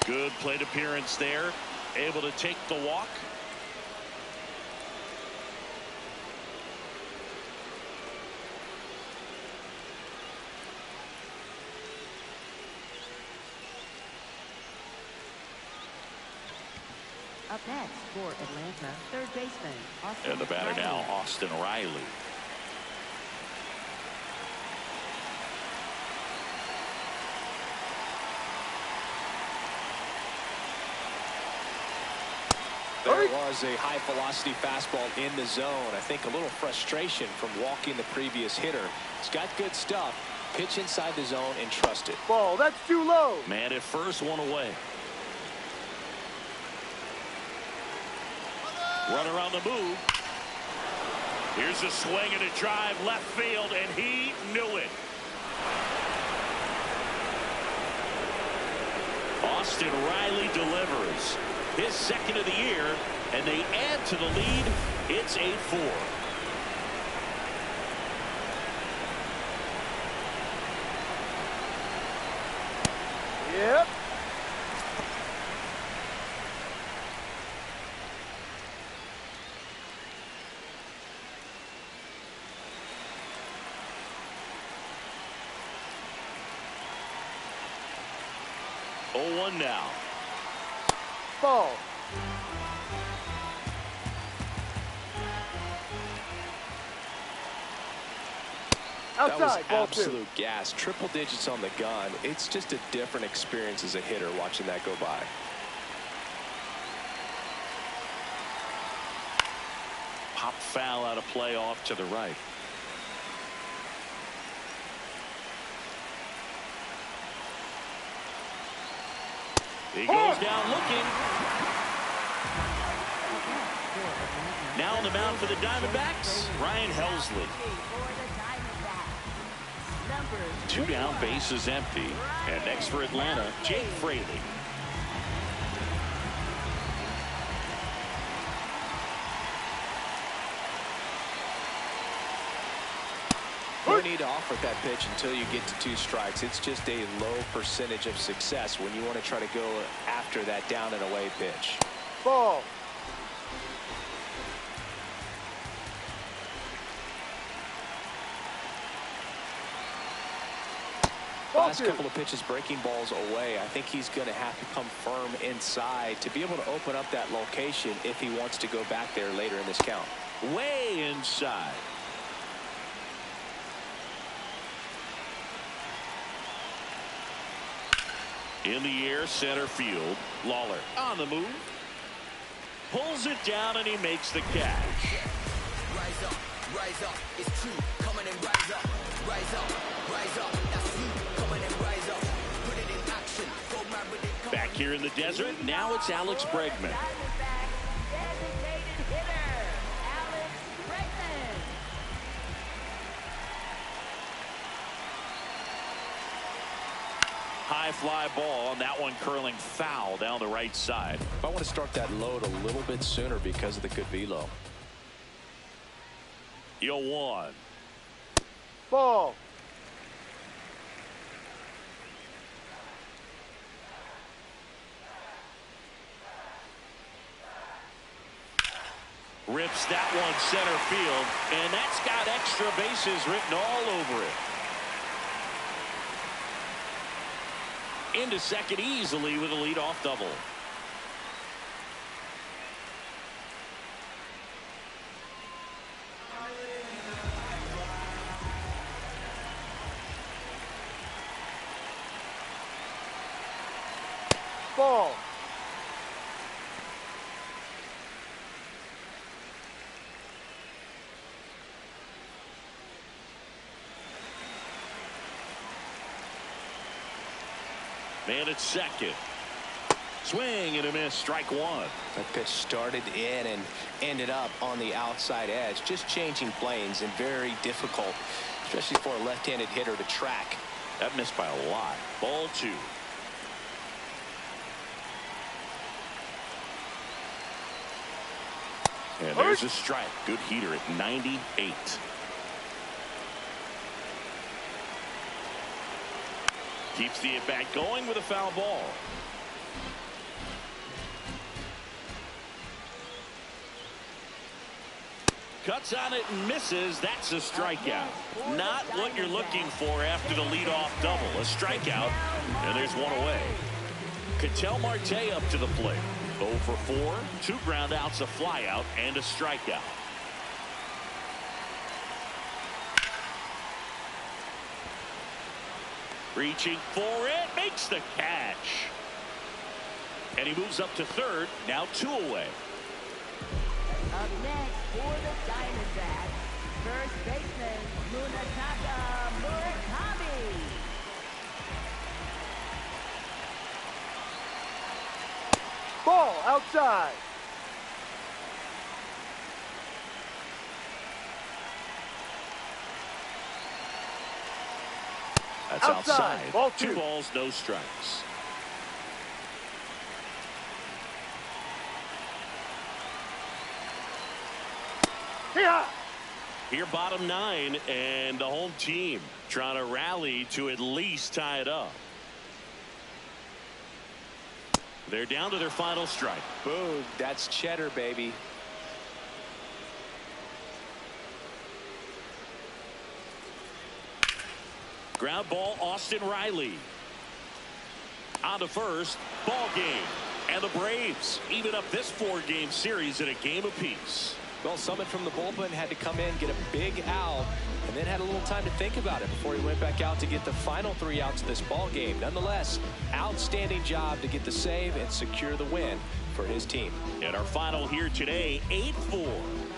Good plate appearance there. Able to take the walk. Up next for Atlanta, third baseman Austin And the batter Riley. now, Austin Riley. There was a high velocity fastball in the zone. I think a little frustration from walking the previous hitter. He's got good stuff. Pitch inside the zone and trust it. Ball, that's too low. Man at first, one away. Runner on the move. Here's a swing and a drive left field, and he knew it. Austin Riley delivers his second of the year, and they add to the lead. It's 8-4. Yep. Oh, 1 now. Ball. That was Outside, ball 2. absolute gas. Triple digits on the gun. It's just a different experience as a hitter watching that go by. Pop foul out of play off to the right. He goes down looking. Now on the mound for the Diamondbacks, Ryan Helsley. Two down, bases empty. And next for Atlanta, Jake Fraley. No need to offer that pitch until you get to 2 strikes. It's just a low percentage of success when you want to try to go after that down and away pitch. Ball. Last couple of pitches breaking balls away. I think he's going to have to come firm inside to be able to open up that location if he wants to go back there later in this count. Way inside. In the air, center field. Lawler on the move. Pulls it down and he makes the catch. Rise up, it's true, coming and rise up, that's you, coming and rise up, put it in action, go mad with it. Back here in the desert, now it's Alex Bregman. Designated hitter, Alex Bregman. High fly ball, and that one curling foul down the right side. I want to start that load a little bit sooner because of the good velo. 0-1. Ball. Rips that one center field, and that's got extra bases written all over it. Into second easily with a leadoff double. Ball. Man at second. Swing and a miss, strike 1. That pitch started in and ended up on the outside edge, just changing planes and very difficult, especially for a left-handed hitter to track. That missed by a lot. Ball 2. And there's a strike. Good heater at 98. Keeps the at-bat going with a foul ball. Cuts on it and misses. That's a strikeout. Not what you're looking for after the leadoff double. A strikeout, and there's one away. Ketel Marte up to the plate. 0 for 4, 2 ground outs, a fly out, and a strikeout. Reaching for it, makes the catch. And he moves up to third, now 2 away. Up next for the Diamondbacks, first baseman Munetaka Murakami. Ball outside. That's outside. outside. Ball 2 balls, no strikes. Yeah. Here, bottom 9, and the home team trying to rally to at least tie it up. They're down to their final strike. Boom, that's cheddar, baby. Ground ball, Austin Riley. On to first, ball game. And the Braves even up this 4-game series in a game apiece. Well, Summit from the bullpen had to come in, get a big out, and then had a little time to think about it before he went back out to get the final 3 outs of this ball game. Nonetheless, outstanding job to get the save and secure the win for his team. And our final here today, 8-4.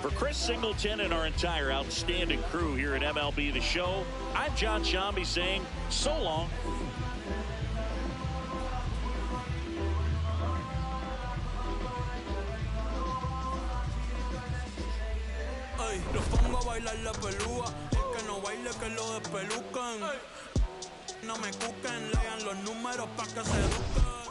For Chris Singleton and our entire outstanding crew here at MLB The Show, I'm John Shambi saying so long. Ay, los pongo a bailar la pelúa. El que no baile que lo despelucan. No me cuquen, lean los números pa' que se eduquen.